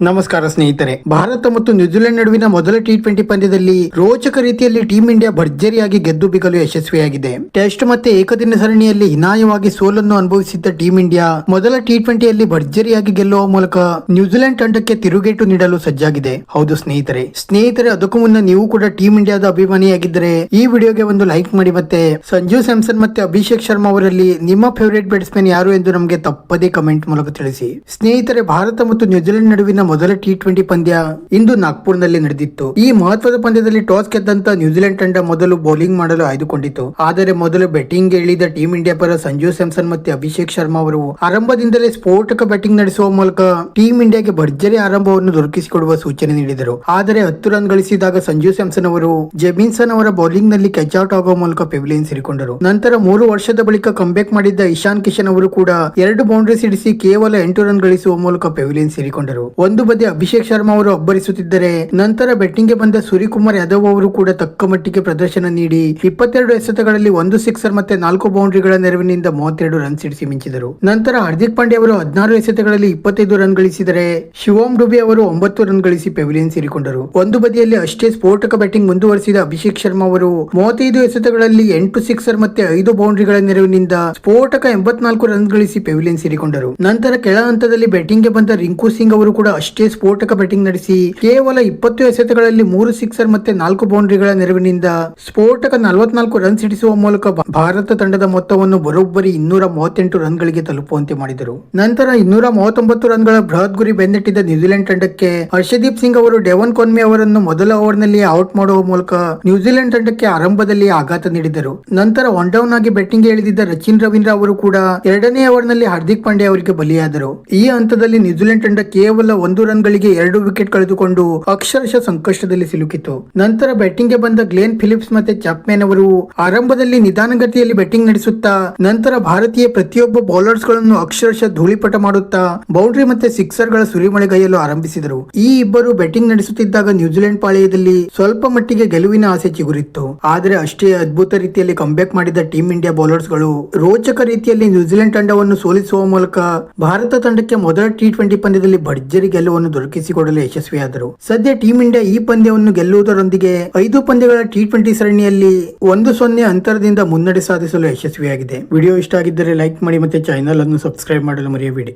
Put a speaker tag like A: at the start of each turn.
A: ನಮಸ್ಕಾರ ಸ್ನೇಹಿತರೆ. ಭಾರತ ಮತ್ತು ನ್ಯೂಜಿಲೆಂಡ್ ನಡುವಿನ ಮೊದಲ ಟಿ20 ಪಂದ್ಯದಲ್ಲಿ ರೋಚಕ ರೀತಿಯಲ್ಲಿ ಟೀಂ ಇಂಡಿಯಾ ಭರ್ಜರಿಯಾಗಿ ಗೆದ್ದು ಬಿಗಲು ಯಶಸ್ವಿಯಾಗಿದೆ. ಟೆಸ್ಟ್ ಮತ್ತೆ ಏಕದಿನ ಸರಣಿಯಲ್ಲಿ ಹೀನಾಯವಾಗಿ ಸೋಲನ್ನು ಅನುಭವಿಸಿದ್ದ ಟೀಂ ಇಂಡಿಯಾ ಮೊದಲ ಟಿ20ಯಲ್ಲಿ ಭರ್ಜರಿಯಾಗಿ ಗೆಲ್ಲುವ ಮೂಲಕ ನ್ಯೂಜಿಲೆಂಡ್ ತಂಡಕ್ಕೆ ತಿರುಗೇಟು ನೀಡಲು ಸಜ್ಜಾಗಿದೆ. ಹೌದು ಸ್ನೇಹಿತರೆ ಅದಕ್ಕೂ ಮುನ್ನ ನೀವು ಕೂಡ ಟೀಂ ಇಂಡಿಯಾದ ಅಭಿಮಾನಿಯಾಗಿದ್ದರೆ ಈ ವಿಡಿಯೋಗೆ ಒಂದು ಲೈಕ್ ಮಾಡಿ. ಮತ್ತೆ ಸಂಜು ಸ್ಯಾಮ್ಸನ್ ಮತ್ತೆ ಅಭಿಷೇಕ್ ಶರ್ಮಾ ಅವರಲ್ಲಿ ನಿಮ್ಮ ಫೇವರೇಟ್ ಬ್ಯಾಟ್ಸ್ಮನ್ ಯಾರು ಎಂದು ನಮಗೆ ತಪ್ಪದೇ ಕಮೆಂಟ್ ಮೂಲಕ ತಿಳಿಸಿ. ಸ್ನೇಹಿತರೆ, ಭಾರತ ಮತ್ತು ನ್ಯೂಜಿಲೆಂಡ್ ನಡುವಿನ ಮೊದಲ ಟಿ20 ಪಂದ್ಯ ಇಂದು ನಾಗ್ಪುರ್ನಲ್ಲಿ ನಡೆದಿತ್ತು. ಈ ಮಹತ್ವದ ಪಂದ್ಯದಲ್ಲಿ ಟಾಸ್ ಗೆದ್ದಂತ ನ್ಯೂಜಿಲೆಂಡ್ ತಂಡ ಮೊದಲು ಬೌಲಿಂಗ್ ಮಾಡಲು ಆಯ್ದುಕೊಂಡಿತ್ತು. ಆದರೆ ಮೊದಲು ಬ್ಯಾಟಿಂಗ್ ಇಳಿದ ಟೀಂ ಇಂಡಿಯಾ ಪರ ಸಂಜು ಸ್ಯಾಮ್ಸನ್ ಮತ್ತೆ ಅಭಿಷೇಕ್ ಶರ್ಮಾ ಅವರು ಆರಂಭದಿಂದಲೇ ಸ್ಫೋಟಕ ಬ್ಯಾಟಿಂಗ್ ನಡೆಸುವ ಮೂಲಕ ಟೀಂ ಇಂಡಿಯಾಗೆ ಭರ್ಜರಿ ಆರಂಭವನ್ನು ದೊರಕಿಸಿಕೊಡುವ ಸೂಚನೆ ನೀಡಿದರು. ಆದರೆ 10 ರನ್ ಗಳಿಸಿದಾಗ ಸಂಜು ಸ್ಯಾಮ್ಸನ್ ಅವರು ಜೆಮಿನ್ಸನ್ ಅವರ ಬೌಲಿಂಗ್ ನಲ್ಲಿ ಕ್ಯಾಚ್ ಔಟ್ ಆಗುವ ಮೂಲಕ ಪೆವಿಲಿಯನ್ ಸೇರಿಕೊಂಡರು. ನಂತರ 3 ವರ್ಷದ ಬಳಿಕ ಕಂಬ್ಯಾಕ್ ಮಾಡಿದ್ದ ಇಶಾನ್ ಕಿಶನ್ ಅವರು ಕೂಡ 2 ಬೌಂಡ್ರಿ ಸಿಡಿಸಿ ಕೇವಲ 8 ರನ್ ಗಳಿಸುವ ಮೂಲಕ ಪೆವಿಲಿಯನ್ ಸೇರಿಕೊಂಡರು. ಒಂದು ಬದಿ ಅಭಿಷೇಕ್ ಶರ್ಮಾ ಅವರು ಅಬ್ಬರಿಸುತ್ತಿದ್ದರೆ, ನಂತರ ಬ್ಯಾಟಿಂಗ್ ಗೆ ಬಂದ ಸೂರ್ಯಕುಮಾರ್ ಯಾದವ್ ಅವರು ಕೂಡ ತಕ್ಕ ಮಟ್ಟಿಗೆ ಪ್ರದರ್ಶನ ನೀಡಿ 22 ಎಸೆತಗಳಲ್ಲಿ 1 ಸಿಕ್ಸರ್ ಮತ್ತೆ 4 ಬೌಂಡ್ರಿಗಳ ನೆರವಿನಿಂದ 32 ರನ್ ಸಿಡಿಸಿ ಮಿಂಚಿದರು. ನಂತರ ಹಾರ್ದಿಕ್ ಪಾಂಡ್ಯ ಅವರು 16 ಎಸೆತಗಳಲ್ಲಿ 25 ರನ್ ಗಳಿಸಿದರೆ, ಶಿವಮ್ ಡುಬೆ ಅವರು 9 ರನ್ ಗಳಿಸಿ ಪೆವಿಲಿಯನ್ ಸೇರಿಕೊಂಡರು. ಒಂದು ಬದಿಯಲ್ಲಿ ಅಷ್ಟೇ ಸ್ಫೋಟಕ ಬ್ಯಾಟಿಂಗ್ ಮುಂದುವರಿಸಿದ ಅಭಿಷೇಕ್ ಶರ್ಮಾ ಅವರು 35 ಎಸೆತಗಳಲ್ಲಿ 8 ಸಿಕ್ಸರ್ ಮತ್ತೆ 5 ಬೌಂಡ್ರಿಗಳ ನೆರವಿನಿಂದ ಸ್ಫೋಟಕ 84 ರನ್ ಗಳಿಸಿ ಪೆವಿಲಿಯನ್ ಸೇರಿಕೊಂಡರು. ನಂತರ ಕೆಳ ಹಂತದಲ್ಲಿ ಬ್ಯಾಟಿಂಗ್ ಗೆ ಬಂದ ರಿಂಕು ಸಿಂಗ್ ಅವರು ಕೂಡ ಅಷ್ಟೇ ಸ್ಫೋಟಕ ಬ್ಯಾಟಿಂಗ್ ನಡೆಸಿ ಕೇವಲ 20 ಎಸೆತಗಳಲ್ಲಿ 3 ಸಿಕ್ಸರ್ ಮತ್ತೆ 4 ಬೌಂಡ್ರಿಗಳ ನೆರವಿನಿಂದ ಸ್ಫೋಟಕ 44 ರನ್ ಸಿಡಿಸುವ ಮೂಲಕ ಭಾರತ ತಂಡದ ಮೊತ್ತವನ್ನು ಬರೋಬ್ಬರಿ 238 ರನ್ ಗಳಿಗೆ ತಲುಪುವಂತೆ ಮಾಡಿದರು. ನಂತರ 239 ರನ್ಗಳ ಬೃಹತ್ ಗುರಿ ಬೆನ್ನಟ್ಟಿದ್ದ ನ್ಯೂಜಿಲೆಂಡ್ ತಂಡಕ್ಕೆ ಹರ್ಷದೀಪ್ ಸಿಂಗ್ ಅವರು ಡೆವನ್ ಕೊನ್ಮೆ ಅವರನ್ನು ಮೊದಲ ಓವರ್ ನಲ್ಲಿ ಔಟ್ ಮಾಡುವ ಮೂಲಕ ನ್ಯೂಜಿಲೆಂಡ್ ತಂಡಕ್ಕೆ ಆರಂಭದಲ್ಲಿ ಆಘಾತ ನೀಡಿದರು. ನಂತರ ಒನ್ ಡೌನ್ ಆಗಿ ಬ್ಯಾಟಿಂಗ್ ಗೆ ಇಳಿದಿದ್ದ ರಚಿನ್ ರವೀಂದ್ರ ಅವರು ಕೂಡ 2ನೇ ಓವರ್ ನಲ್ಲಿ ಹಾರ್ದಿಕ್ ಪಾಂಡ್ಯ ಅವರಿಗೆ ಬಲಿಯಾದರು. ಈ ಹಂತದಲ್ಲಿ ನ್ಯೂಜಿಲೆಂಡ್ ತಂಡ ಕೇವಲ 1 ರನ್ ಗಳಿಗೆ 2 ವಿಕೆಟ್ ಕಳೆದುಕೊಂಡು ಅಕ್ಷರಶಃ ಸಂಕಷ್ಟದಲ್ಲಿ ಸಿಲುಕಿತು. ನಂತರ ಬ್ಯಾಟಿಂಗ್ ಗೆ ಬಂದ ಗ್ಲೇನ್ ಫಿಲಿಪ್ಸ್ ಮತ್ತೆ ಚಾಪ್ಮನ್ ಅವರು ಆರಂಭದಲ್ಲಿ ನಿಧಾನಗತಿಯಲ್ಲಿ ಬ್ಯಾಟಿಂಗ್ ನಡೆಸುತ್ತಾ ನಂತರ ಭಾರತೀಯ ಪ್ರತಿಯೊಬ್ಬ ಬೌಲರ್ಸ್ ಗಳನ್ನು ಅಕ್ಷರಶಃ ಧೂಳಿಪಟ ಮಾಡುತ್ತಾ ಬೌಂಡ್ರಿ ಮತ್ತೆ ಸಿಕ್ಸರ್ ಗಳ ಸುರಿಮಳೆಗೈಯಲು ಆರಂಭಿಸಿದರು. ಈ ಇಬ್ಬರು ಬ್ಯಾಟಿಂಗ್ ನಡೆಸುತ್ತಿದ್ದಾಗ ನ್ಯೂಜಿಲೆಂಡ್ ಪಾಳೆಯದಲ್ಲಿ ಸ್ವಲ್ಪ ಮಟ್ಟಿಗೆ ಗೆಲುವಿನ ಆಸೆ ಚಿಗುರಿತ್ತು. ಆದರೆ ಅಷ್ಟೇ ಅದ್ಭುತ ರೀತಿಯಲ್ಲಿ ಕಂಬ್ಯಾಕ್ ಮಾಡಿದ ಟೀಂ ಇಂಡಿಯಾ ಬೌಲರ್ಸ್ ಗಳು ರೋಚಕ ರೀತಿಯಲ್ಲಿ ನ್ಯೂಜಿಲೆಂಡ್ ತಂಡವನ್ನು ಸೋಲಿಸುವ ಮೂಲಕ ಭಾರತ ತಂಡಕ್ಕೆ ಮೊದಲ ಟಿ20 ಪಂದ್ಯದಲ್ಲಿ ಭರ್ಜರಿ ಗೆಲುವನ್ನು ದೊರಕಿಸಿಕೊಡಲು ಯಶಸ್ವಿಯಾದರು. ಸದ್ಯ ಟೀಂ ಇಂಡಿಯಾ ಈ ಪಂದ್ಯವನ್ನು ಗೆಲ್ಲುವುದರೊಂದಿಗೆ 5 ಪಂದ್ಯಗಳ ಟಿ20 ಸರಣಿಯಲ್ಲಿ 1-0 ಅಂತರದಿಂದ ಮುನ್ನಡೆ ಸಾಧಿಸಲು ಯಶಸ್ವಿಯಾಗಿದೆ. ವಿಡಿಯೋ ಇಷ್ಟ ಆಗಿದ್ದರೆ ಲೈಕ್ ಮಾಡಿ ಮತ್ತೆ ಚಾನೆಲ್ ಅನ್ನು ಸಬ್ಸ್ಕ್ರೈಬ್ ಮಾಡಲು ಮರೆಯಬೇಡಿ.